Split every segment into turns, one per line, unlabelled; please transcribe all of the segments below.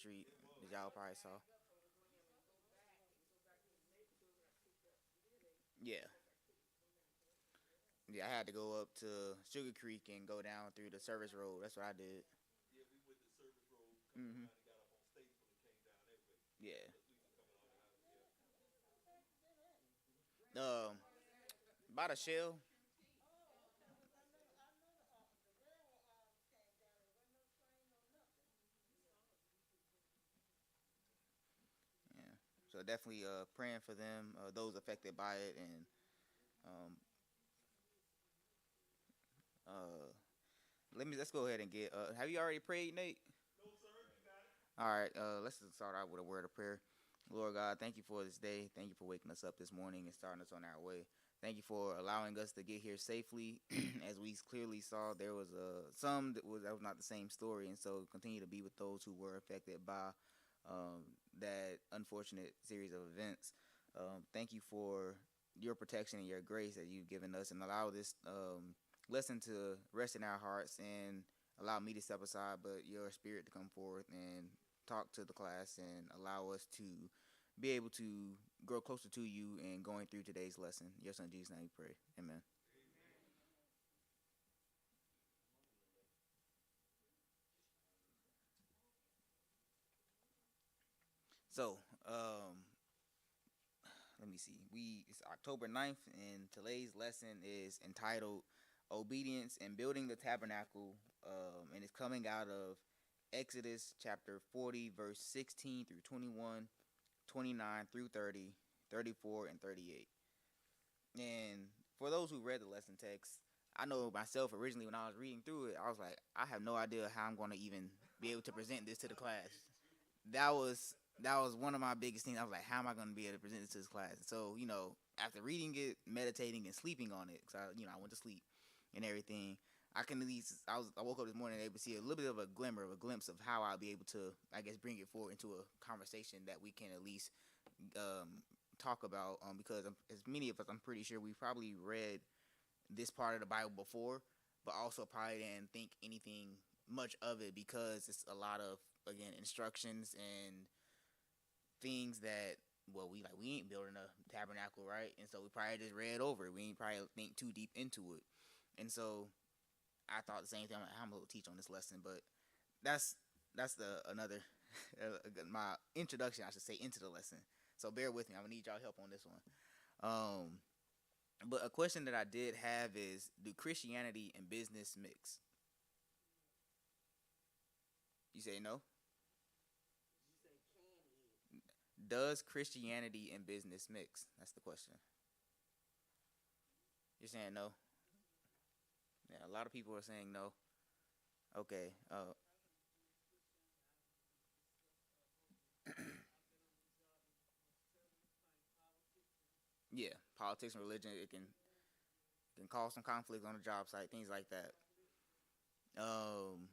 street that y'all probably saw. Yeah. Yeah, I had to go up to Sugar Creek and go down through the service road. That's what I did. Hmm. Yeah. Um, By the shell. Yeah. So definitely praying for them, those affected by it, and um, uh, let's go ahead and get. Have you already prayed, Nate? All right. Let's just start out with a word of prayer. Lord God, thank you for this day. Thank you for waking us up this morning and starting us on our way. Thank you for allowing us to get here safely. As we clearly saw, there was some that was not the same story, and so continue to be with those who were affected by that unfortunate series of events. Thank you for your protection and your grace that you've given us, and allow this lesson to rest in our hearts and allow me to step aside, but your spirit to come forth and talk to the class and allow us to be able to grow closer to you and going through today's lesson. Your son Jesus' name we pray. Amen. So, let me see. It's October 9th, and today's lesson is entitled Obedience and Building the Tabernacle, and it's coming out of Exodus chapter 40, verse 16 through 21, 29 through 30, 34, and 38. And for those who read the lesson text, I know myself originally when I was reading through it, I was like, I have no idea how I'm going to even be able to present this to the class. That was one of my biggest things. I was like, how am I going to be able to present this to this class? So after reading it, meditating, and sleeping on it, because I went to sleep and everything, I can at least I woke up this morning able to see a little bit of a glimmer of a glimpse of how I'll be able to, I guess, bring it forward into a conversation that we can at least um, talk about, because as many of us, I'm pretty sure we probably read this part of the Bible before, but also probably didn't think anything much of it because it's a lot of, again, instructions and things that, well, we ain't building a tabernacle, right? And so we probably just read over it. We ain't probably think too deep into it. And so I thought the same thing. I'm gonna teach on this lesson, but that's the another my introduction, I should say, into the lesson. So bear with me. I'm gonna need y'all help on this one. Um, but a question that I did have is: do Christianity and business mix? You say no. Does Christianity and business mix? That's the question. You're saying no. Yeah, a lot of people are saying no. Okay. Yeah, politics and religion, it can cause some conflict on the job site, things like that. Um,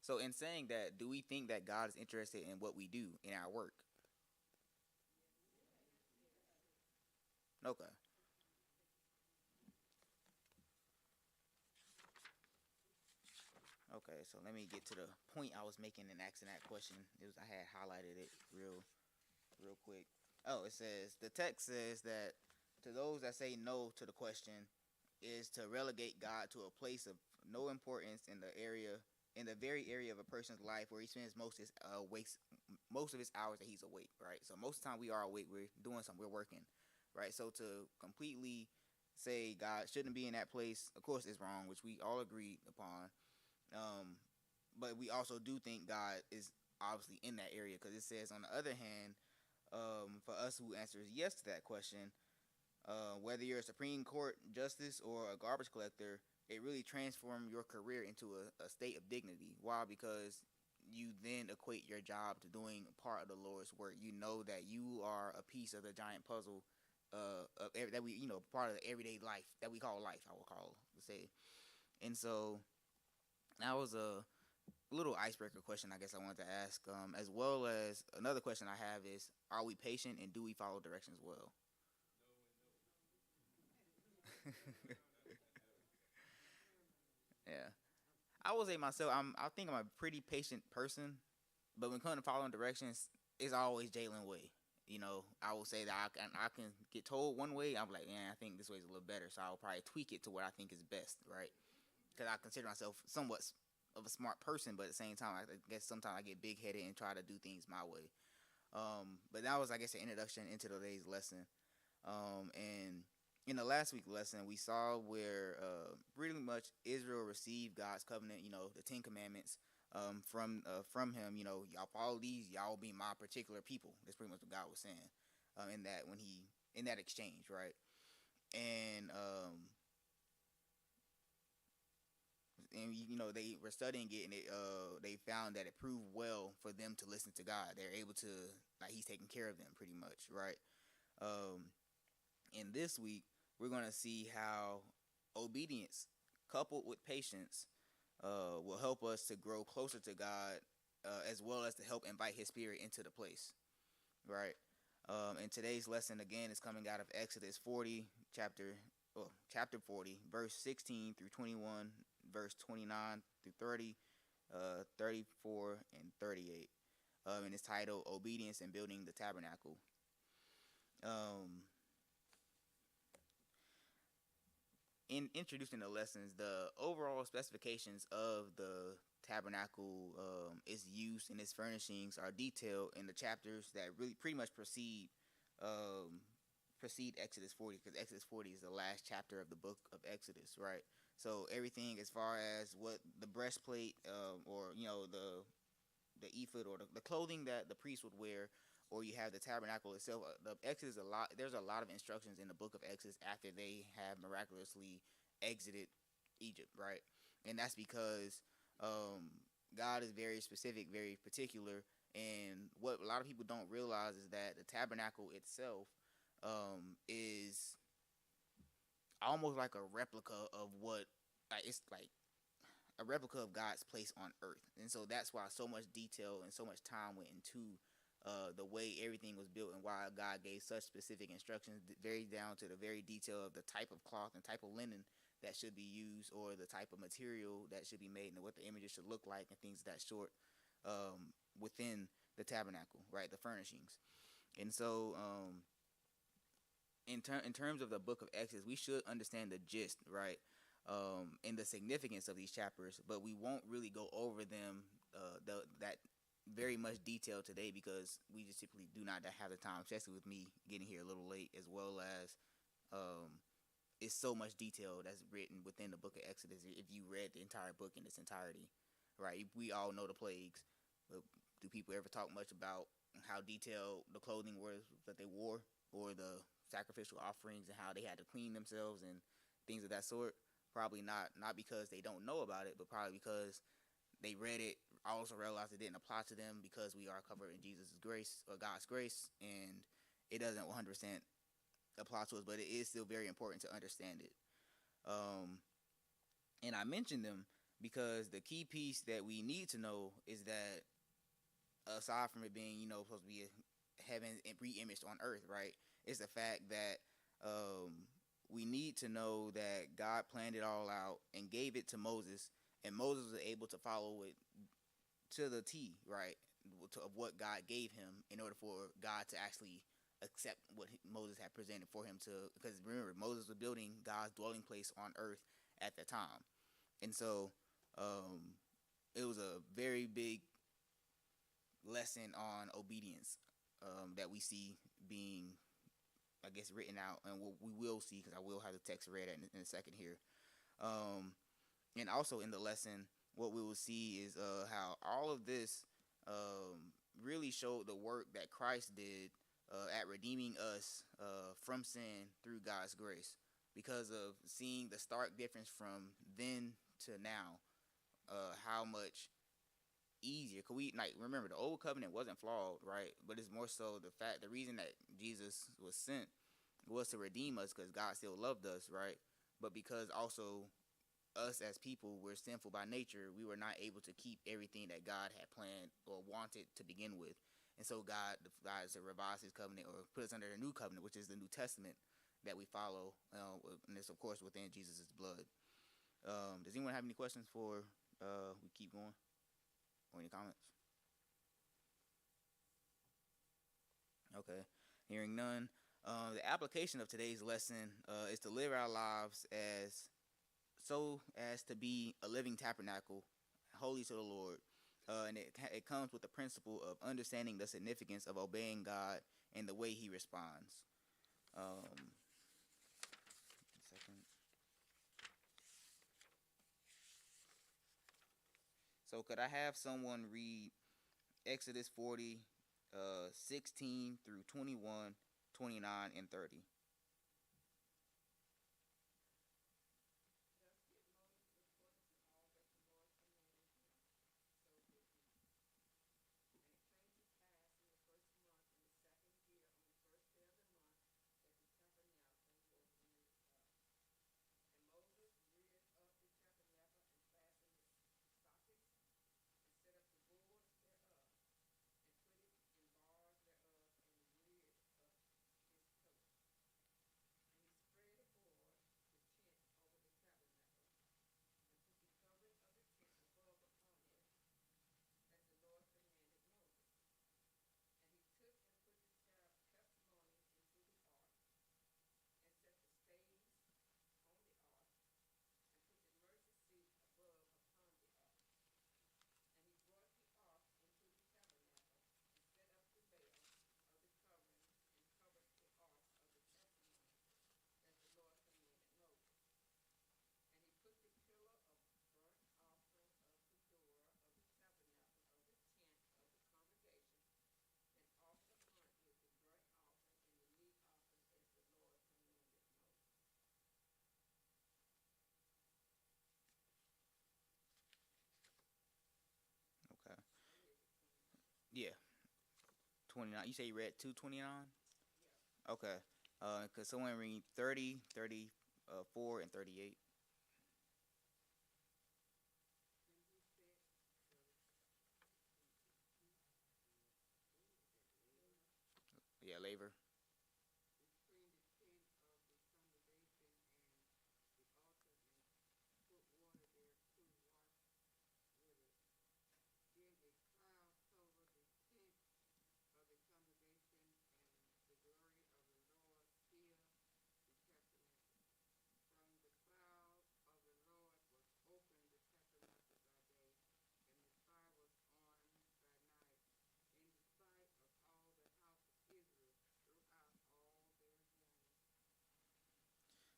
so in saying that, do we think that God is interested in what we do in our work? Okay. Okay. So let me get to the point I was making in asking that question. I had highlighted it real quick. Oh, it says the text says that to those that say no to the question is to relegate God to a place of no importance in the very area of a person's life where he spends most of his hours that he's awake, right? So most of the time we are awake, we're doing something, we're working, right? So to completely say God shouldn't be in that place, of course, is wrong, which we all agreed upon. Um, but we also do think God is obviously in that area because it says, on the other hand, for us who answers yes to that question, whether you're a Supreme Court justice or a garbage collector, it really transforms your career into a state of dignity. Why? Because you then equate your job to doing part of the Lord's work. You know that you are a piece of the giant puzzle that we, part of the everyday life that we call life. I will call say, and so that was a little icebreaker question I guess I wanted to ask. As well as another question I have is: are we patient and do we follow directions well? Yeah. I will say myself, I think I'm a pretty patient person. But when it comes to following directions, it's always Jalen way. You know, I will say that I can get told one way. I'm like, yeah, I think this way is a little better, so I'll probably tweak it to what I think is best, right? Because I consider myself somewhat of a smart person, but at the same time, I guess sometimes I get big headed and try to do things my way. But that was, I guess, an introduction into today's lesson. And in the last week's lesson, we saw where pretty much Israel received God's covenant, you know, the Ten Commandments from Him. You know, y'all follow these, y'all will be my particular people. That's pretty much what God was saying in that exchange, right? And you know, they were studying it, and they found that it proved well for them to listen to God. They're able to, like, He's taking care of them pretty much, right? And this week we're gonna see how obedience coupled with patience will help us to grow closer to God, as well as to help invite His Spirit into the place, right? And today's lesson again is coming out of Exodus 40, chapter 40, verse 16 through 21, verse 29 through 30, 34, and 38. And it's titled Obedience and Building the Tabernacle. In introducing the lessons, the overall specifications of the tabernacle, its use and its furnishings are detailed in the chapters that really pretty much precede Exodus 40, because Exodus 40 is the last chapter of the book of Exodus, right? So everything as far as what the breastplate, or you know, the ephod, or the clothing that the priest would wear, or you have the tabernacle itself. The Exodus, there's a lot of instructions in the book of Exodus after they have miraculously exited Egypt, right? And that's because God is very specific, very particular. And what a lot of people don't realize is that the tabernacle itself is almost like a replica of it's like a replica of God's place on earth. And so that's why so much detail and so much time went into the way everything was built, and why God gave such specific instructions, very down to the very detail of the type of cloth and type of linen that should be used, or the type of material that should be made, and what the images should look like, and things of that sort within the tabernacle, right? The furnishings. And so in terms of the book of Exodus, we should understand the gist, right? And the significance of these chapters, but we won't really go over them that very much detail today, because we just typically do not have the time, especially with me getting here a little late, as well as it's so much detail that's written within the book of Exodus. If you read the entire book in its entirety, right? We all know the plagues, but do people ever talk much about how detailed the clothing was that they wore, or the sacrificial offerings and how they had to clean themselves and things of that sort? Probably not because they don't know about it, but probably because they read it, also realized it didn't apply to them, because we are covered in Jesus' grace, or God's grace, and it doesn't 100% apply to us, but it is still very important to understand it. And I mentioned them because the key piece that we need to know is that, aside from it being, you know, supposed to be heaven re-imaged on earth, right, is the fact that we need to know that God planned it all out and gave it to Moses, and Moses was able to follow it to the T, right, of what God gave him, in order for God to actually accept what Moses had presented for him to, because remember, Moses was building God's dwelling place on earth at the time. And so it was a very big lesson on obedience that we see being, I guess, written out, and what we will see, because I will have the text read in a second here. And also in the lesson, what we will see is how all of this really showed the work that Christ did at redeeming us from sin through God's grace, because of seeing the stark difference from then to now, how much easier. Cause we, like, remember, the old covenant wasn't flawed, right? But it's more so the reason that Jesus was sent was to redeem us, because God still loved us, right? But because also us as people, we're sinful by nature, we were not able to keep everything that God had planned or wanted to begin with. And so God decides to revise his covenant, or put us under the new covenant, which is the New Testament that we follow, and it's, of course, within Jesus' blood. Does anyone have any questions before we keep going, or any comments? Okay. Hearing none. The application of today's lesson is to live our lives as to be a living tabernacle, holy to the Lord. And it comes with the principle of understanding the significance of obeying God and the way He responds. Um, second. So could I have someone read Exodus 40, 16 through 21, 29, and 30? Okay. Yeah. 29. You say you read 229? Okay. Could someone read 30, 34, and 38? Yeah, labor.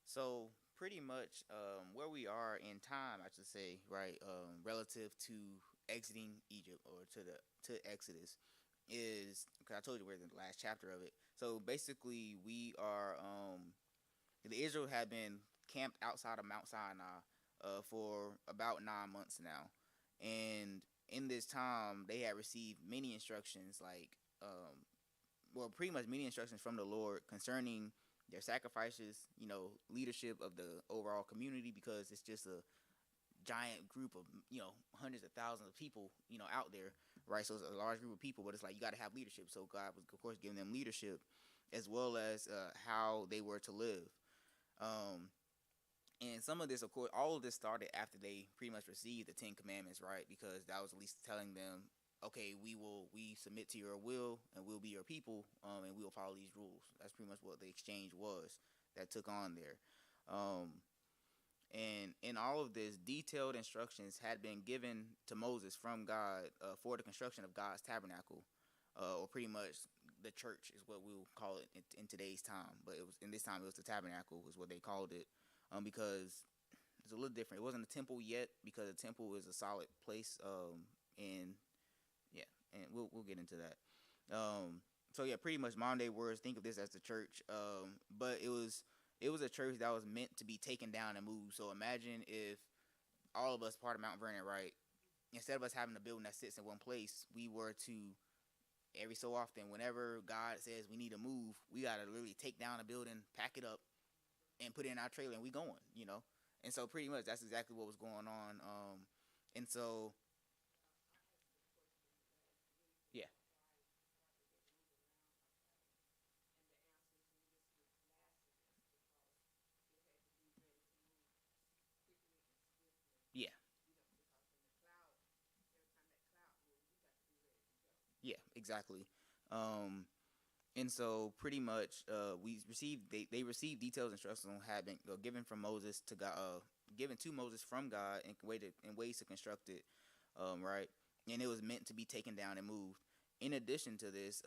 So pretty much where we are in time, I should say, right, relative to exiting Egypt or to Exodus is because I told you we're in the last chapter of it. So basically, we are the Israel had been camped outside of Mount Sinai for about 9 months now, and in this time, they had received many instructions, like pretty much many instructions from the Lord concerning their sacrifices, leadership of the overall community, because it's just a giant group of hundreds of thousands of people out there, right? So it's a large group of people, but it's like you got to have leadership. So God was of course giving them leadership as well as how they were to live. Um, and some of this, of course, all of this started after they pretty much received the Ten Commandments, right? Because that was at least telling them, okay, we submit to your will and we'll be your people, and we will follow these rules. That's pretty much what the exchange was that took on there. Um, and in all of this, detailed instructions had been given to Moses from God for the construction of God's tabernacle, or pretty much the church is what we'll call it in today's time. But it was in this time it was the tabernacle is what they called it, because it's a little different. It wasn't a temple yet because a temple is a solid place, and yeah, and we'll get into that. So yeah, pretty much modern day words. Think of this as the church, but it was a church that was meant to be taken down and moved. So imagine if all of us part of Mount Vernon, right? Instead of us having a building that sits in one place, we were to every so often, whenever God says we need to move, we gotta literally take down a building, pack it up, and put it in our trailer, and we going. And so pretty much that's exactly what was going on. And so yeah, yeah, yeah, exactly. Um, And so pretty much they received detailed instructions on having given from Moses to God, given to Moses from God in ways to construct it, right? And it was meant to be taken down and moved. In addition to this,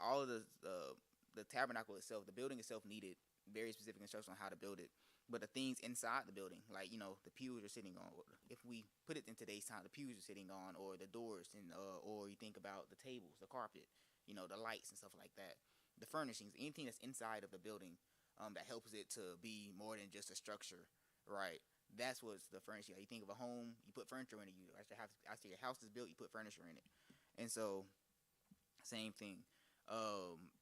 all of the tabernacle itself, the building itself, needed very specific instructions on how to build it. But the things inside the building, like the pews you're sitting on, if we put it in today's time, the pews you're sitting on, or the doors, and or you think about the tables, the carpet, the lights and stuff like that, the furnishings, anything that's inside of the building, that helps it to be more than just a structure, right? That's what's the furnishing. Like, you think of a home, you put furniture in it. You after your house is built, you put furniture in it, and so same thing.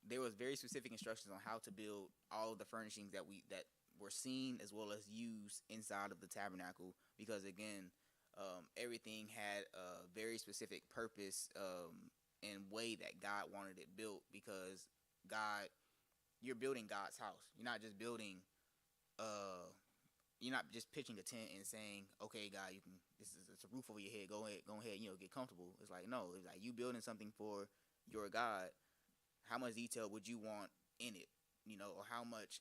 There was very specific instructions on how to build all of the furnishings that were seen as well as used inside of the tabernacle, because again, everything had a very specific purpose, and way that God wanted it built, because you're building God's house. You're not just building, you're not just pitching a tent and saying, okay, God, it's a roof over your head, go ahead, get comfortable. It's like, no, it's like you building something for your God. How much detail would you want in it, or how much,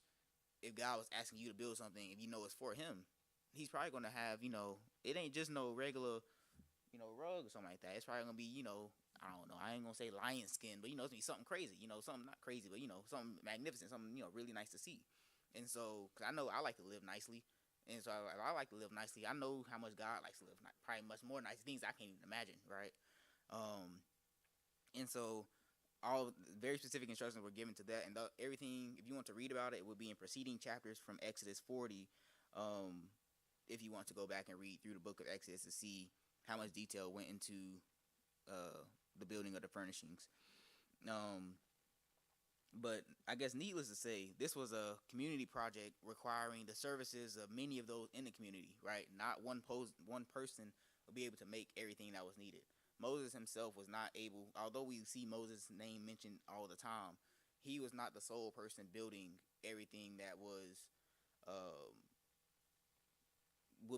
if God was asking you to build something, if it's for him, he's probably going to have, it ain't just no regular, rug or something like that. It's probably going to be, I don't know, I ain't going to say lion skin, but, it's going to be something crazy, something not crazy, but, something magnificent, something, really nice to see. And so, because I know I like to live nicely. And so if I like to live nicely, I know how much God likes to live, probably much more nice things I can't even imagine, right? And so all very specific instructions were given to that, and everything, if you want to read about it, it would be in preceding chapters from Exodus 40, if you want to go back and read through the book of Exodus to see how much detail went into the building of the furnishings. But I guess needless to say, this was a community project requiring the services of many of those in the community, right? Not one person would be able to make everything that was needed. Moses himself was not able, although we see Moses' name mentioned all the time, he was not the sole person building everything that would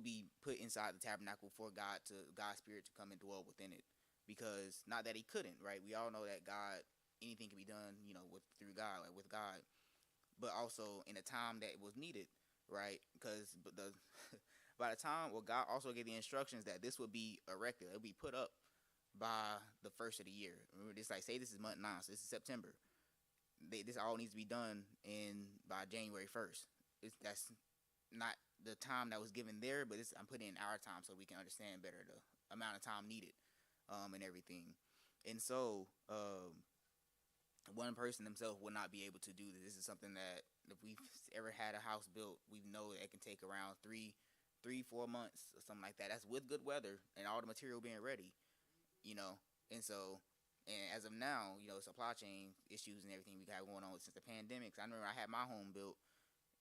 be put inside the tabernacle for God's spirit to come and dwell within it. Because not that he couldn't, right? We all know that anything can be done, through God, like with God, but also in a time that was needed, right? Because by the time, God also gave the instructions that this would be erected, it would be put up by the first of the year. Remember, this, like, say this is month 9, so this is September. This all needs to be done by January 1st. That's not the time that was given there, but I'm putting in our time so we can understand better the amount of time needed, and everything. And so one person himself will not be able to do this. This is something that if we've ever had a house built, we know that it can take around 3-4 months or something like that. That's with good weather and all the material being ready. And so, and as of now, supply chain issues and everything we got going on since the pandemic. I remember I had my home built.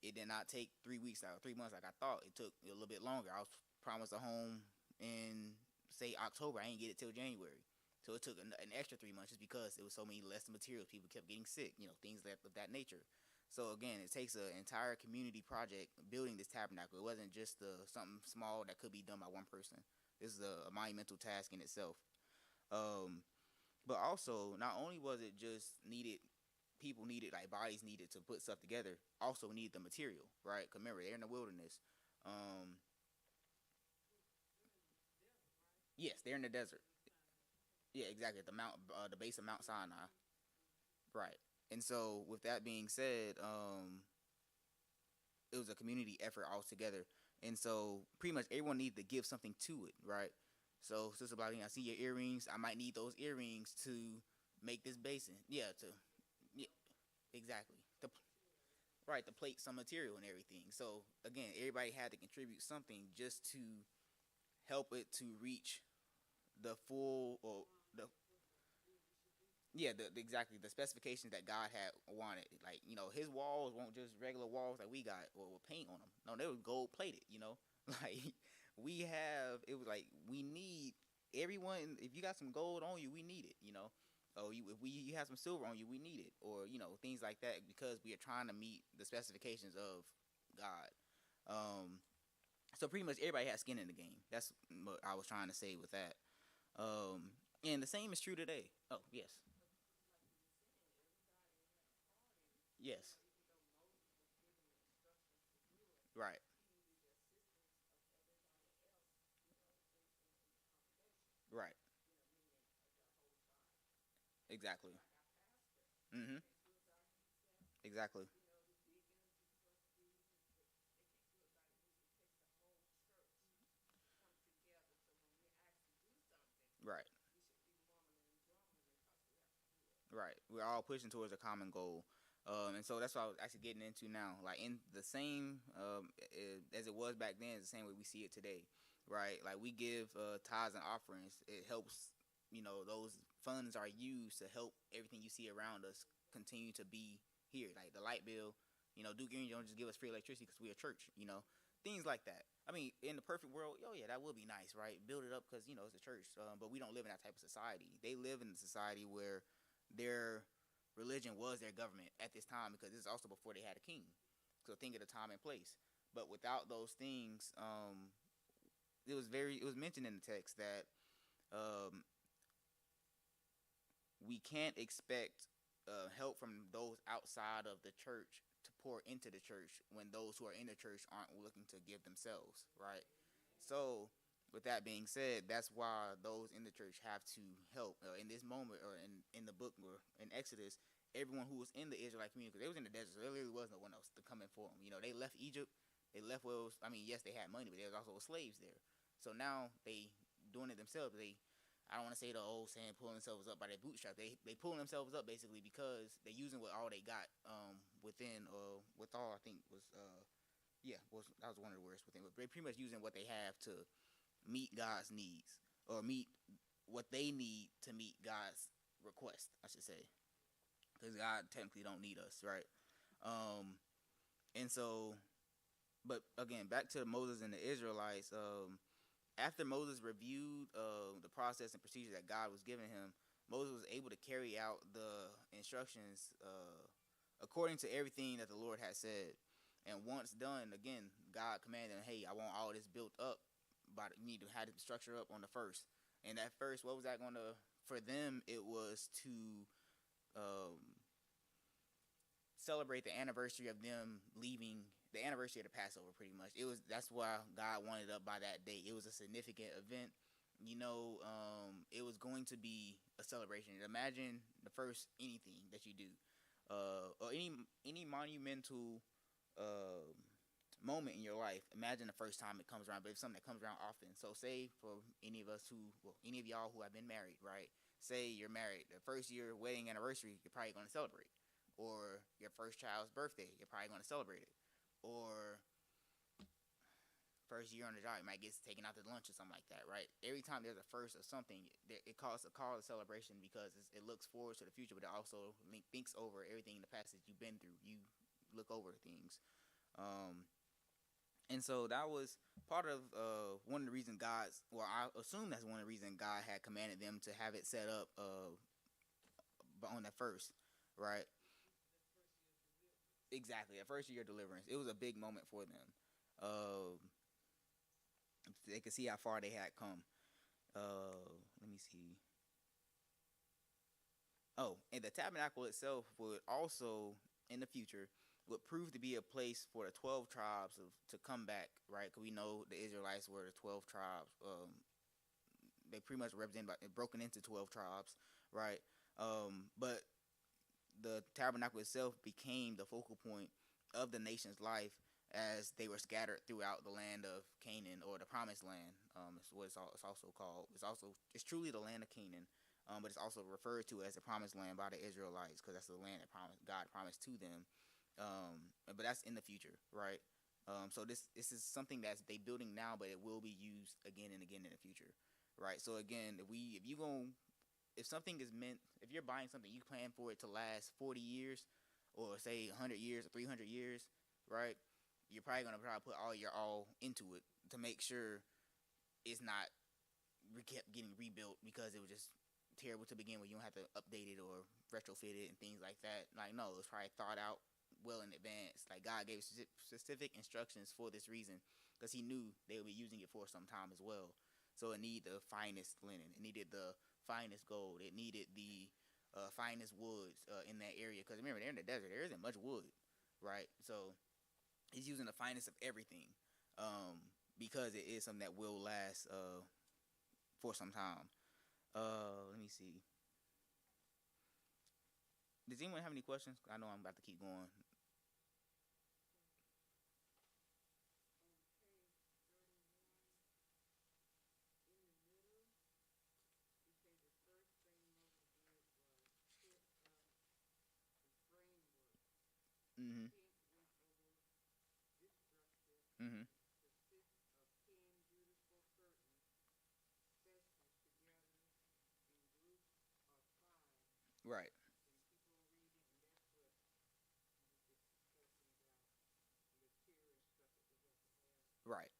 It did not take 3 weeks or 3 months like I thought. It took a little bit longer. I was promised a home in, say, October. I didn't get it till January. So it took an extra 3 months just because it was so many less materials. People kept getting sick, things of that nature. So again, it takes an entire community project building this tabernacle. It wasn't just something small that could be done by one person. This is a monumental task in itself. But also, not only was it just people needed, like bodies needed to put stuff together, also needed the material, right? Because remember, they're in the wilderness. Yes, they're in the desert. Yeah, exactly. At the base of Mount Sinai, right? And so, with that being said, it was a community effort altogether. And so, pretty much everyone needed to give something to it, right? So, Sister Blackie, I see your earrings. I might need those earrings to make this basin. Yeah, exactly. Right, to plate some material and everything. So, again, everybody had to contribute something just to help it to reach the full, or the exactly the specifications that God had wanted. Like, his walls weren't just regular walls that we got or with paint on them. No, they were gold plated. Like, it was like, we need everyone. If you got some gold on you, we need it. Oh, if you have some silver on you, we need it, or things like that, because we are trying to meet the specifications of God. So pretty much everybody has skin in the game. That's what I was trying to say with that. And the same is true today. Oh, yes. Yes. Right. Right. Exactly. Mm-hmm. Exactly. Right. Right. We're all pushing towards a common goal. And so that's what I was actually getting into now. Like in the same as it was back then, it's the same way we see it today, right? Like we give tithes and offerings. It helps, those funds are used to help everything you see around us continue to be here. Like the light bill, Duke Union don't just give us free electricity because we're a church, things like that. I mean, in the perfect world, oh yeah, that would be nice, right? Build it up because it's a church. But we don't live in that type of society. They live in a society where their religion was their government at this time because this is also before they had a king. So think of the time and place. But without those things, it was mentioned in the text that um, we can't expect help from those outside of the church to pour into the church when those who are in the church aren't looking to give themselves, right? So, with that being said, that's why those in the church have to help in this moment, or in the book, or in Exodus. Everyone who was in the Israelite community, because they was in the desert, so there literally was no one else to come in for them. They left Egypt. They left Wales. I mean, yes, they had money, but there was also slaves there. So now they doing it themselves. I don't want to say the old saying, pulling themselves up by their bootstrap. They pulling themselves up basically because they're using what all they got within with all I think was yeah, that was one of the words within. But they're pretty much using what they have to meet God's needs, or meet what they need to meet God's request, I should say, because God technically don't need us, right? Um, and so, but again, back to Moses and the Israelites. After Moses reviewed the process and procedure that God was giving him, Moses was able to carry out the instructions according to everything that the Lord had said. And once done, again, God commanded him, "Hey, I want all this built up, but you need to have the structure up on the first." And that first, what was that going to? For them, it was to um, celebrate the anniversary of them leaving, the anniversary of the Passover. Pretty much, that's why God wanted it up by that date. It was a significant event. It was going to be a celebration. Imagine the first anything that you do, or any monumental uh, moment in your life. Imagine the first time it comes around, but it's something that comes around often. So, say for any of us any of y'all who have been married, right? Say you're married, the first year wedding anniversary, you're probably going to celebrate, or your first child's birthday, you're probably going to celebrate it, or first year on the job, you might get taken out to lunch or something like that, right? Every time there's a first of something, it calls a call to celebration because it looks forward to the future, but it also thinks over everything in the past that you've been through. You look over things. Um, and so that was part of one of the reasons I assume that's one of the reasons God had commanded them to have it set up on that first, right? Exactly, that first year of deliverance. It was a big moment for them. Uh, they could see how far they had come. Let me see. Oh, and the tabernacle itself would also, in the future, would prove to be a place for the 12 tribes to come back, right? Because we know the Israelites were the 12 tribes. They pretty much represented broken into 12 tribes, right? But the tabernacle itself became the focal point of the nation's life as they were scattered throughout the land of Canaan, or the Promised Land. Is what it's also called. It's truly the land of Canaan, but it's also referred to as the Promised Land by the Israelites because that's the land that God promised to them. But that's in the future, right? So this is something that's they building now, but it will be used again and again in the future, right? So again, if something is meant, if you're buying something, you plan for it to last 40 years, or say 100 years or 300 years, right? You're probably gonna put all your all into it to make sure it's not kept getting rebuilt because it was just terrible to begin with. You don't have to update it or retrofit it and things like that. Like, no, it's probably thought out well in advance. Like, God gave specific instructions for this reason because He knew they would be using it for some time as well. So it needed the finest linen. It needed the finest gold. It needed the finest woods in that area. Because remember, they're in the desert. There isn't much wood, right? So he's using the finest of everything, because it is something that will last for some time. Let me see. Does anyone have any questions? I know I'm about to keep going. Mhm. Mhm. Right. Right.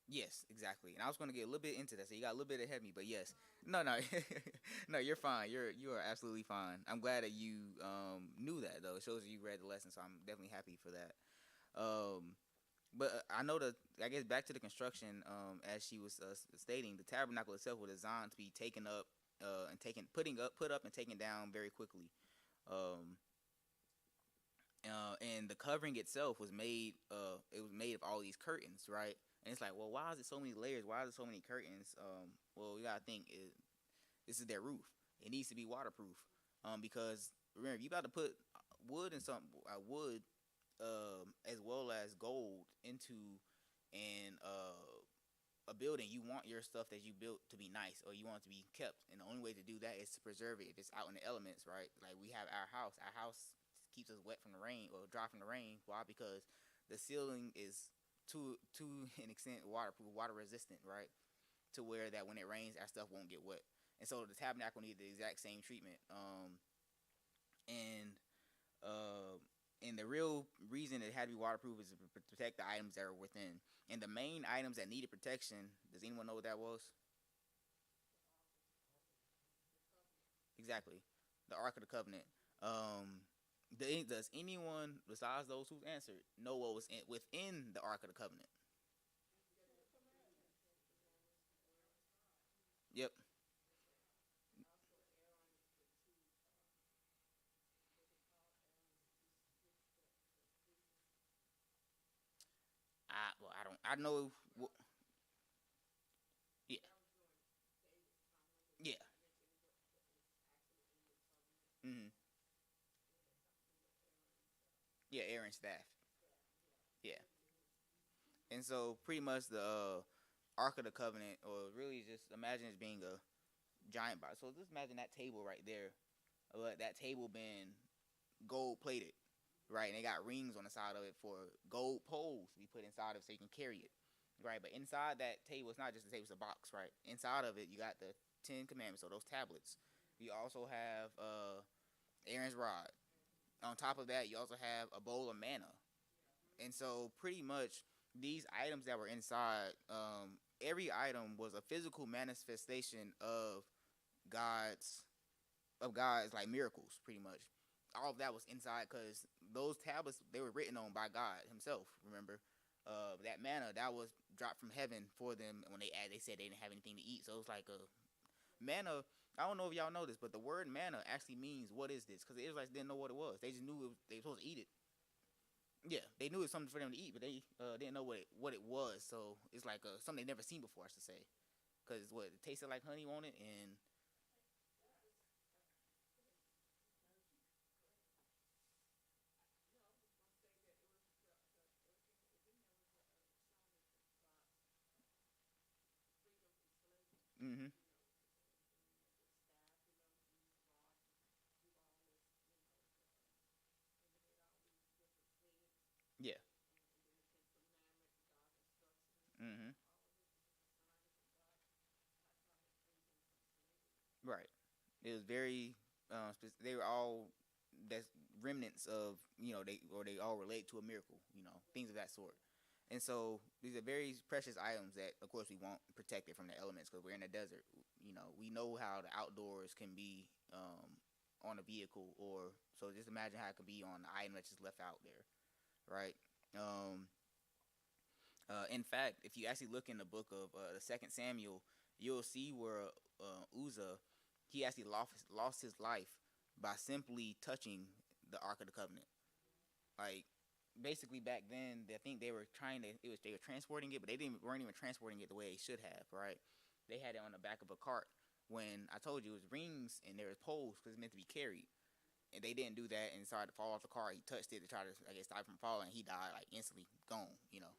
Yes, exactly. And I was going to get a little bit into that, so you got a little bit ahead of me. But yes, no, no, no, you're fine. You are absolutely fine. I'm glad that you knew that though. It shows you read the lesson, so I'm definitely happy for that. But I know the. I guess back to the construction. As she was stating, the tabernacle itself was designed to be taken up and put up and taken down very quickly. Um, and the covering itself was made. It was made of all these curtains, right? And it's like, well, why is it so many layers? Why is it so many curtains? Well, you gotta think this is their roof. It needs to be waterproof. Because remember, you got to put wood and some wood, as well as gold into and a building. You want your stuff that you built to be nice, or you want it to be kept. And the only way to do that is to preserve it. If it's out in the elements, right? Like we have our house. Our house keeps us wet from the rain or dry from the rain. Why? Because the ceiling is to an extent waterproof, water resistant, right? To where that when it rains, our stuff won't get wet. And so the tabernacle needed the exact same treatment. And uh, and the real reason it had to be waterproof is to protect the items that are within. And the main items that needed protection, does anyone know what that was? Exactly, the Ark of the Covenant. Um, does anyone besides those who've answered know what was within the Ark of the Covenant? Yep. I don't. I know. Yeah. Yeah. Hmm. Yeah. Aaron's staff. Yeah. And so pretty much the Ark of the Covenant, or really just imagine it being a giant box. So just imagine that table right there. That table being gold plated, right? And they got rings on the side of it for gold poles to be put inside of it so you can carry it, right? But inside that table, it's not just a table; it's a box, right? Inside of it, you got the Ten Commandments, so those tablets. You also have Aaron's rod. On top of that, you also have a bowl of manna. And so pretty much these items that were inside, every item was a physical manifestation of God's God's like miracles, pretty much. All of that was inside because those tablets they were written on by God Himself. Remember, that manna that was dropped from heaven for them when they said they didn't have anything to eat. So it was like a manna. I don't know if y'all know this, but the word manna actually means what is this? Because the Israelites didn't know what it was. They just knew they were supposed to eat it. Yeah, they knew it was something for them to eat, but they didn't know what it was. So it's like something they never seen before, I should say, because what it tasted like honey on it, and mm-hmm. Yeah, mm-hmm. Right. It was very they were all that's remnants of they all relate to a miracle, things of that sort. And so these are very precious items that, of course, we want protected from the elements because we're in the desert. We know how the outdoors can be on a vehicle, or so just imagine how it could be on the item that's just left out there, right? Um, in fact, if you actually look in the book of the Second Samuel, you'll see where Uzzah he actually lost his life by simply touching the Ark of the Covenant. Like, basically back then, I think they were they were transporting it, but weren't even transporting it the way they should have, right? They had it on the back of a cart. When I told you it was rings and there was poles because it's meant to be carried, and they didn't do that and started to fall off the car. He touched it to try to, I guess, stop him from falling. He died like instantly, gone, you know.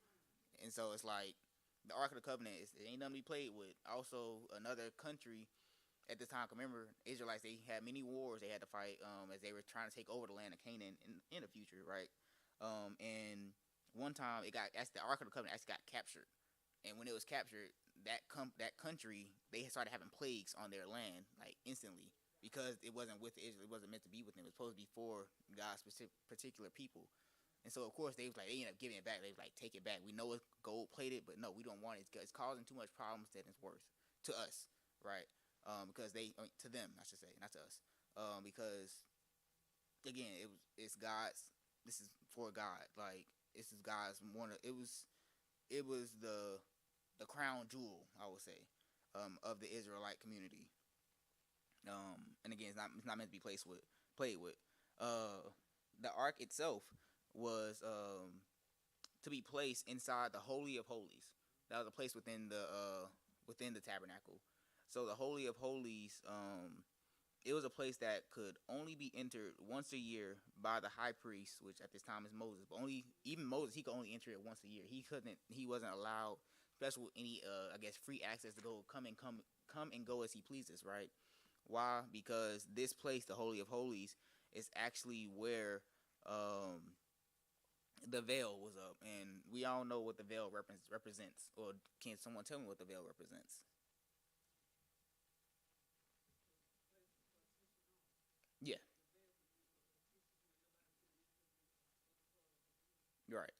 And so it's like the Ark of the Covenant it ain't nothing to be played with. Also, another country at this time, remember, Israelites, they had many wars they had to fight as they were trying to take over the land of Canaan in the future, right? And one time the Ark of the Covenant actually got captured, and when it was captured, that country, they started having plagues on their land like instantly because it wasn't with Israel, it wasn't meant to be with them. It was supposed to be for God's particular people. And so, of course, they ended up giving it back. They was like, take it back. We know it's gold plated, but no, we don't want it. It's causing too much problems that it's worth to us, right? Because to them, I should say, not to us. Because again, it's God's. This is for God. Like, this is God's it was the crown jewel, I would say, of the Israelite community. And again, it's not meant to be played with. The ark itself was to be placed inside the Holy of Holies. That was a place within the tabernacle. So the Holy of Holies, it was a place that could only be entered once a year by the high priest, which at this time is Moses. But even Moses, he could only enter it once a year. He wasn't allowed special any I guess free access to come and go as he pleases, right? Why? Because this place, the Holy of Holies, is actually where the veil was up, and we all know what the veil represents. Or can someone tell me what the veil represents? Yeah, right.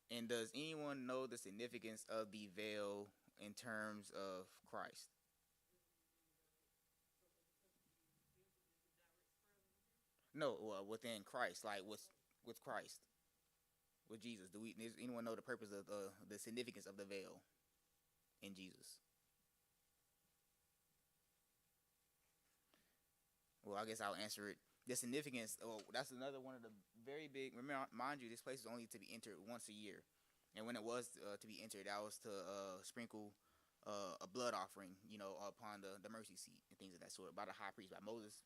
And does anyone know the significance of the veil in terms of Christ? No, well, within Christ, like with Christ, with Jesus. Does anyone know the purpose of the significance of the veil in Jesus? Well, I guess I'll answer it. The significance. Oh, that's another one of the very big. Remember, mind you, this place is only to be entered once a year, and when it was to be entered, that was to sprinkle a blood offering, upon the mercy seat and things of that sort by the high priest, by Moses.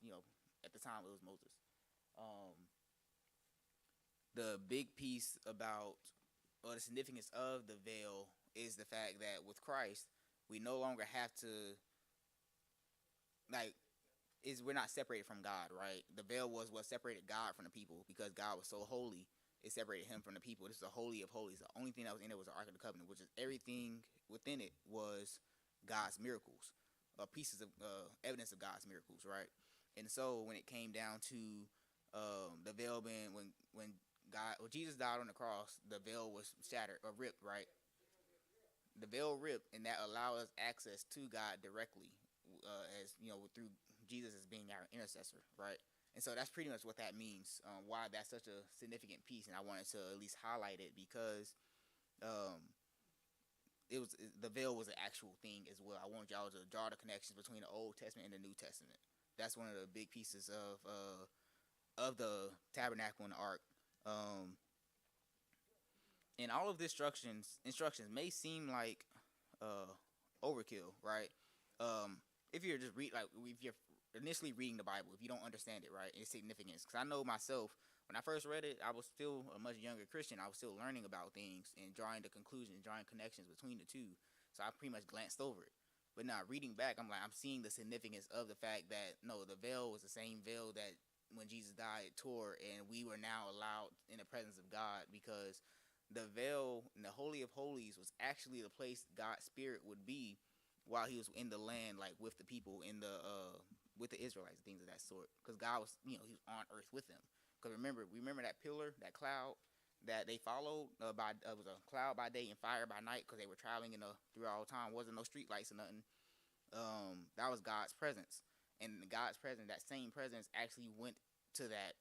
At the time it was Moses. Um, the big piece about or the significance of the veil is the fact that with Christ, we no longer have to like is we're not separated from God, right? The veil was what separated God from the people because God was so holy. It separated him from the people. This is the Holy of Holies. The only thing that was in it was the Ark of the Covenant, which is everything within it was God's miracles, pieces of evidence of God's miracles, right? And so when it came down to the veil being when Jesus died on the cross, the veil was shattered or ripped, right? The veil ripped, and that allowed us access to God directly, as through Jesus as being our intercessor, right? And so that's pretty much what that means. Why that's such a significant piece, and I wanted to at least highlight it because um, the veil was an actual thing as well. I want y'all to draw the connections between the Old Testament and the New Testament. That's one of the big pieces of the tabernacle and the ark. Um, and all of the instructions may seem like overkill, right? If you're just if you're initially reading the Bible, if you don't understand it, right, its significance. Because I know myself, when I first read it, I was still a much younger Christian. I was still learning about things and drawing the conclusions, drawing connections between the two. So I pretty much glanced over it. But now reading back, I'm seeing the significance of the fact that no, the veil was the same veil that when Jesus died, it tore, and we were now allowed in the presence of God because the veil in the Holy of Holies was actually the place God's Spirit would be while he was in the land, like with the people in the with the Israelites, things of that sort. Because God was, he was on earth with them. Because remember that pillar, that cloud that they followed it was a cloud by day and fire by night because they were traveling through all time. Wasn't no street lights or nothing. That was God's presence, and God's presence, that same presence, actually went to that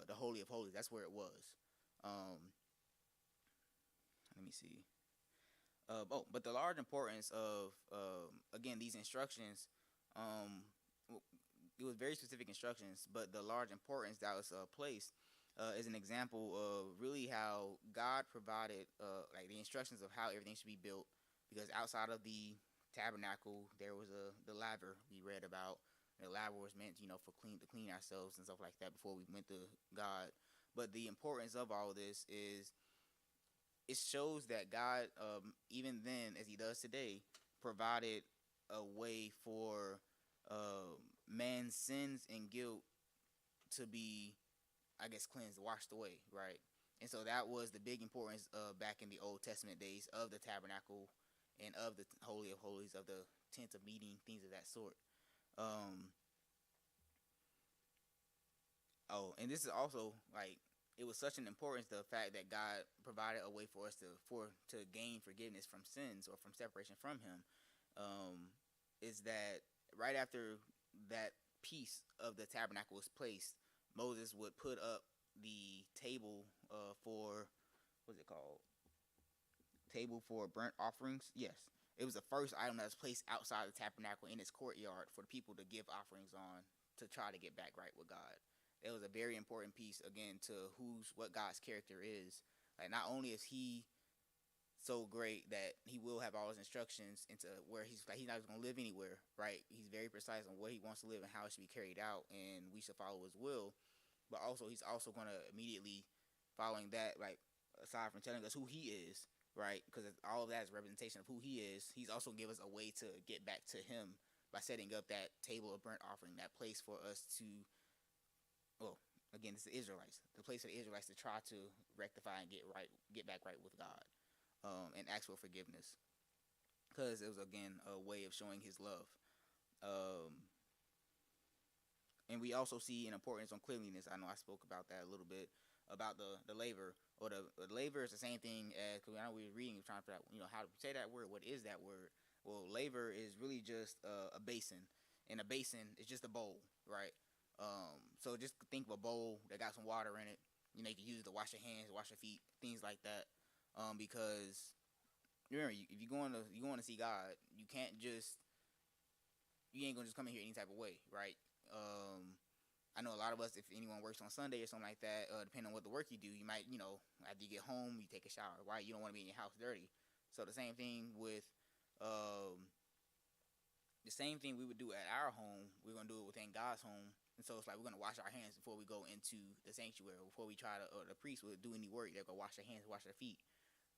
the Holy of Holies. That's where it was. Let me see. But the large importance of again these instructions it was very specific instructions, but the large importance that was placed is an example of really how God provided like the instructions of how everything should be built. Because outside of the tabernacle, there was the laver we read about. The laver was meant, for to clean ourselves and stuff like that before we went to God. But the importance of all of this is it shows that God, even then, as He does today, provided a way for man's sins and guilt to be, I guess, cleansed, washed away, right? And so that was the big importance back in the Old Testament days of the tabernacle and of the Holy of Holies, of the tent of meeting, things of that sort. And this is also like it was such an importance, the fact that God provided a way for us to gain forgiveness from sins or from separation from Him. Is that right after that piece of the tabernacle was placed, Moses would put up the table for, what's it called? Table for burnt offerings. Yes, it was the first item that was placed outside the tabernacle in its courtyard for the people to give offerings on to try to get back right with God. It was a very important piece, again, to what God's character is. Like, not only is He so great that He will have all His instructions into where He's not just going to live anywhere, right? He's very precise on where He wants to live and how it should be carried out, and we should follow His will. But also, He's also going to immediately, following that, like, aside from telling us who He is, right? Because all of that is a representation of who He is. He's also give us a way to get back to Him by setting up that table of burnt offering, that place for us to, well, again, it's the Israelites, the place for the Israelites to try to rectify and get back right with God, and ask for forgiveness, because it was, again, a way of showing His love. And we also see an importance on cleanliness. I know I spoke about that a little bit, about the laver, or the laver is the same thing as, because I know we were reading, trying to figure out, how to say that word. What is that word? Well, laver is really just a basin, and a basin is just a bowl, right? So just think of a bowl that got some water in it. You can use it to wash your hands, wash your feet, things like that. Because remember, if you're going to see God, you ain't gonna just come in here any type of way, right? I know a lot of us, if anyone works on Sunday or something like that, depending on what the work you do, you might, after you get home, you take a shower, right? You don't want to be in your house dirty. So the same thing with the same thing we would do at our home, we're going to do it within God's home. And so it's like we're going to wash our hands before we go into the sanctuary, before we try to, or the priest would do any work. They're going to wash their hands, wash their feet.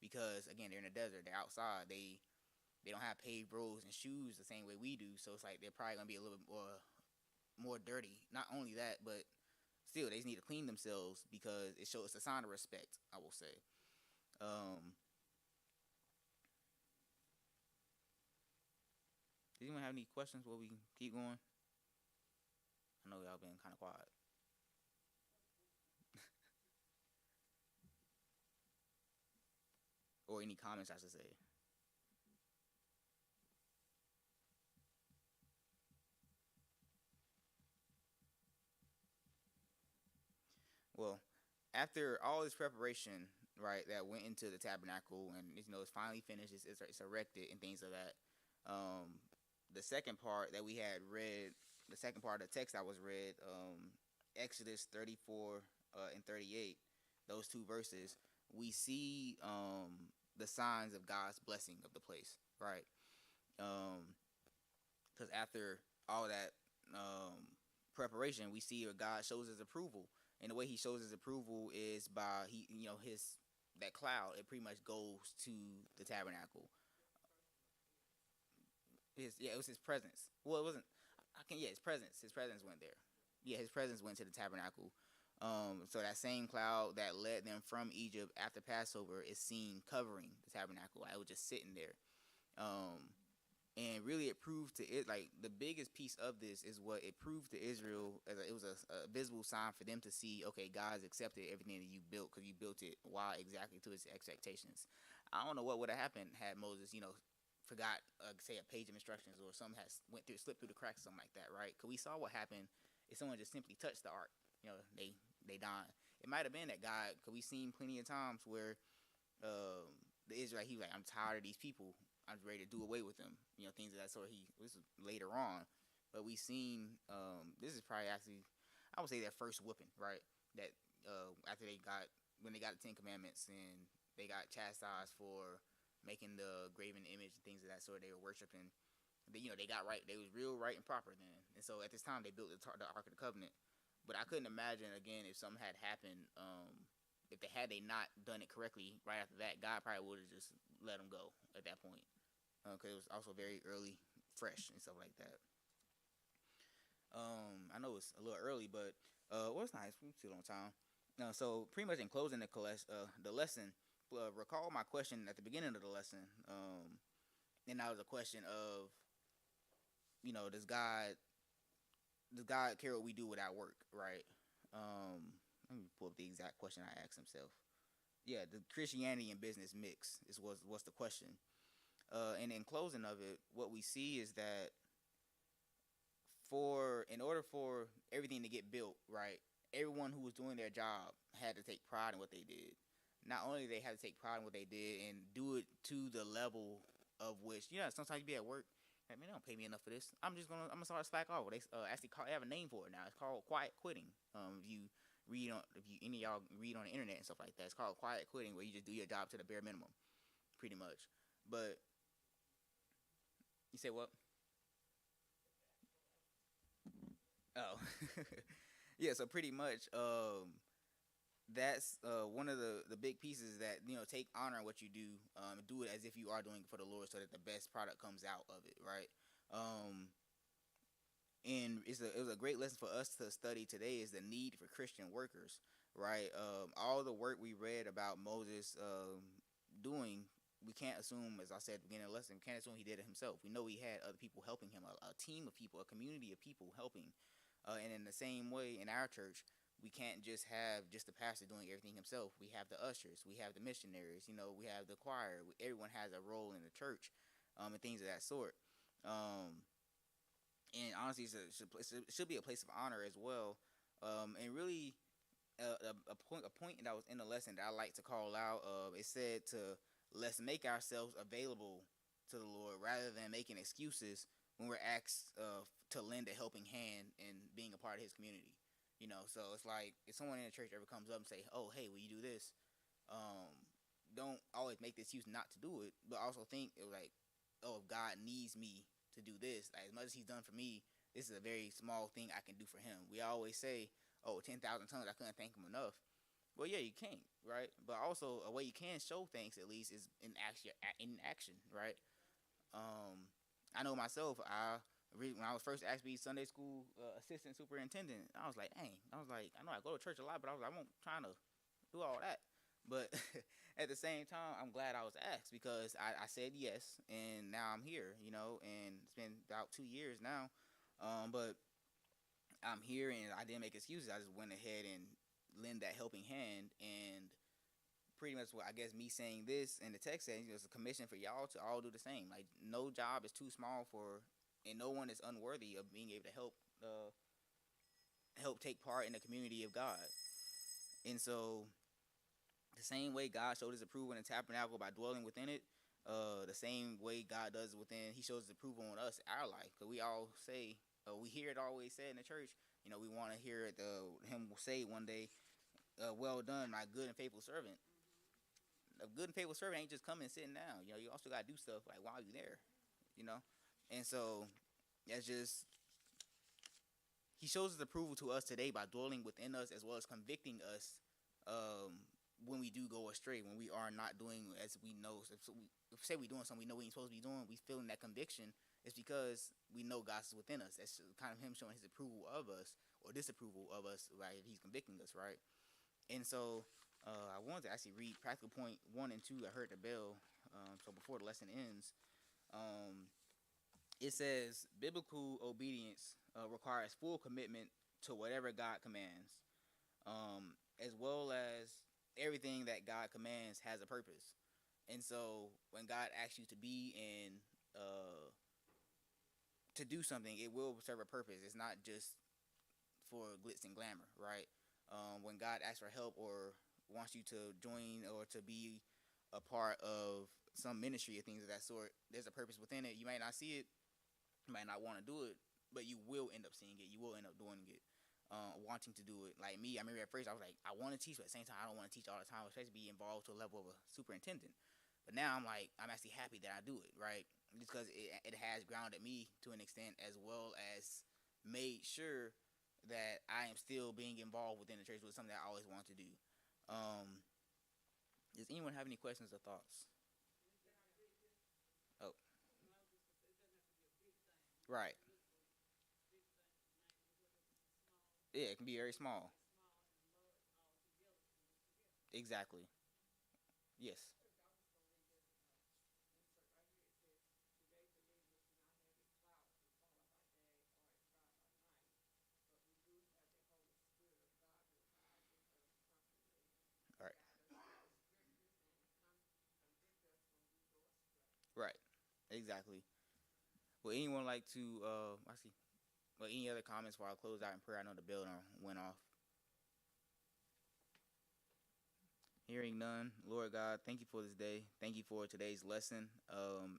Because, again, they're in the desert. They're outside. They don't have paved roads and shoes the same way we do. So it's like they're probably going to be a little bit more dirty. Not only that, but still, they just need to clean themselves, because it shows a sign of respect, I will say. Does anyone have any questions while we keep going? I know y'all been kind of quiet. Or any comments, I should say. Well, after all this preparation, right, that went into the tabernacle, and it's finally finished, it's erected and things of that. The second part that we had read, the second part of the text that was read, Exodus 34 and 38, those two verses, we see the signs of God's blessing of the place, right? Because after all that preparation, we see where God shows His approval, and the way He shows His approval is by that cloud. It pretty much goes to the tabernacle. It was His presence. Well, it wasn't. His presence. His presence went there. Yeah, His presence went to the tabernacle. So that same cloud that led them from Egypt after Passover is seen covering the tabernacle. It was just sitting there. And really it proved to it, like, the biggest piece of this is what it proved to Israel. It was a visible sign for them to see, okay, God's accepted everything that you built, because you built it exactly to His expectations. I don't know what would have happened had Moses, forgot, say, a page of instructions, or something slipped through the cracks, something like that, right? Because we saw what happened if someone just simply touched the ark. They died. It might have been that God, because we've seen plenty of times where the Israelite, he was like, I'm tired of these people. I'm ready to do away with them. Things of that sort. This was later on. but we seen this is probably actually, I would say, their first whooping, right? That after they got when they got the 10 Commandments and they got chastised for making the graven image and things of that sort. They were worshiping. They got right. They was real right and proper then. And so at this time they built the Ark of the Covenant. But I couldn't imagine again if something had happened. If they not done it correctly right after that, God probably would have just let them go at that point, because it was also very early, fresh and stuff like that. I know it's a little early, but well, it's nice. We're still on time. So pretty much in closing the lesson, recall my question at the beginning of the lesson, and that was a question of, does God care what we do without work, right? Let me pull up the exact question I asked himself. Yeah, the Christianity and business mix was the question. And in closing of it, what we see is that in order for everything to get built, right, everyone who was doing their job had to take pride in what they did. Not only they had to take pride in what they did and do it to the level of which, sometimes you be at work, hey, man, they don't pay me enough for this. I'm gonna start slack off. They they have a name for it now. It's called quiet quitting. If any of y'all read on the internet and stuff like that, it's called quiet quitting, where you just do your job to the bare minimum, pretty much. But you say what? Oh, yeah. So pretty much, that's one of the big pieces that take honor in what you do. Do it as if you are doing it for the Lord, so that the best product comes out of it, right? And it was a great lesson for us to study today is the need for Christian workers, right? All the work we read about Moses doing, we can't assume, as I said at the beginning of the lesson, we can't assume he did it himself. We know he had other people helping him, a team of people, a community of people helping. And in the same way, in our church, we can't just have just the pastor doing everything himself. We have the ushers, we have the missionaries, we have the choir. Everyone has a role in the church, and things of that sort. And honestly, it should be a place of honor as well. And really, a point that was in the lesson that I like to call out. It said let's make ourselves available to the Lord rather than making excuses when we're asked to lend a helping hand in being a part of His community. So it's like if someone in the church ever comes up and say, "Oh, hey, will you do this?" Don't always make the excuse not to do it, but also think it was like, "Oh, if God needs me to do this, like, as much as He's done for me, this is a very small thing I can do for Him." We always say, "Oh, 10,000 tongues, I couldn't thank Him enough." Well, yeah, you can't, right? But also a way you can show thanks at least is in action, right? I know myself. When I was first asked to be Sunday school assistant superintendent, I was like, dang. I know I go to church a lot, but I won't trying to do all that. But at the same time, I'm glad I was asked because I said yes, and now I'm here, and it's been about 2 years now. But I'm here, and I didn't make excuses. I just went ahead and lend that helping hand, and pretty much what I guess me saying this and the text saying, it's a commission for y'all to all do the same. Like, no job is too small and no one is unworthy of being able to help take part in the community of God. And so, the same way God showed His approval in the tabernacle by dwelling within it, the same way God does within, He shows His approval on us, our life. Because we all say, we hear it always said in the church. We want to hear it. Him will say one day, "Well done, my good and faithful servant." A good and faithful servant ain't just coming and sitting down. You also got to do stuff like while you're there. And so that's just, He shows His approval to us today by dwelling within us as well as convicting us when we do go astray, when we are not doing as we know. If say we're doing something we know we ain't supposed to be doing, we feeling that conviction. It's because we know God's within us. That's kind of Him showing His approval of us or disapproval of us, right? He's convicting us, right? And so I wanted to actually read practical point 1 and 2. I heard the bell, so before the lesson ends. It says biblical obedience requires full commitment to whatever God commands, as well as everything that God commands has a purpose. And so when God asks you to be in to do something, it will serve a purpose. It's not just for glitz and glamour, right? When God asks for help or wants you to join or to be a part of some ministry or things of that sort, there's a purpose within it. You might not see it, you might not want to do it, but you will end up seeing it. You will end up doing it, wanting to do it. Like me, I remember at first I was like, I want to teach, but at the same time, I don't want to teach all the time, especially be involved to a level of a superintendent. But now I'm like, I'm actually happy that I do it, right? Just because it has grounded me to an extent, as well as made sure that I am still being involved within the church with something that I always wanted to do. Um, does anyone have any questions or thoughts? Oh, right. Yeah, it can be very small. Exactly. Yes. All right. Right. Exactly. Would anyone like to? I see. Well, any other comments before I close out in prayer? I know the bell went off. Hearing none, Lord God, thank you for this day. Thank you for today's lesson,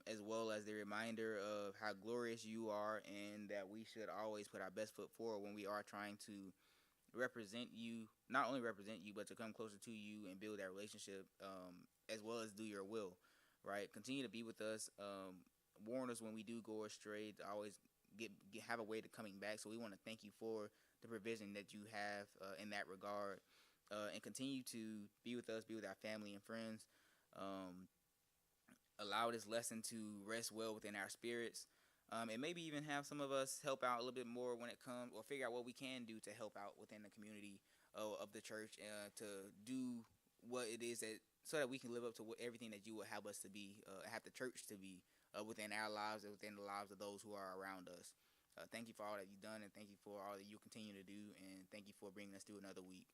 as well as the reminder of how glorious you are, and that we should always put our best foot forward when we are trying to represent you, not only represent you, but to come closer to you and build that relationship, as well as do your will, right? Continue to be with us. Warn us when we do go astray, to always have a way to coming back. So we want to thank you for the provision that you have in that regard, and continue to be with us, be with our family and friends. Um, Allow this lesson to rest well within our spirits. And maybe even have some of us help out a little bit more when it comes, or figure out what we can do to help out within the community of the church, to do what it is that, so that we can live up to everything that you would have us to be, have the church to be, within our lives and within the lives of those who are around us. Thank you for all that you've done, and thank you for all that you continue to do, and thank you for bringing us through another week.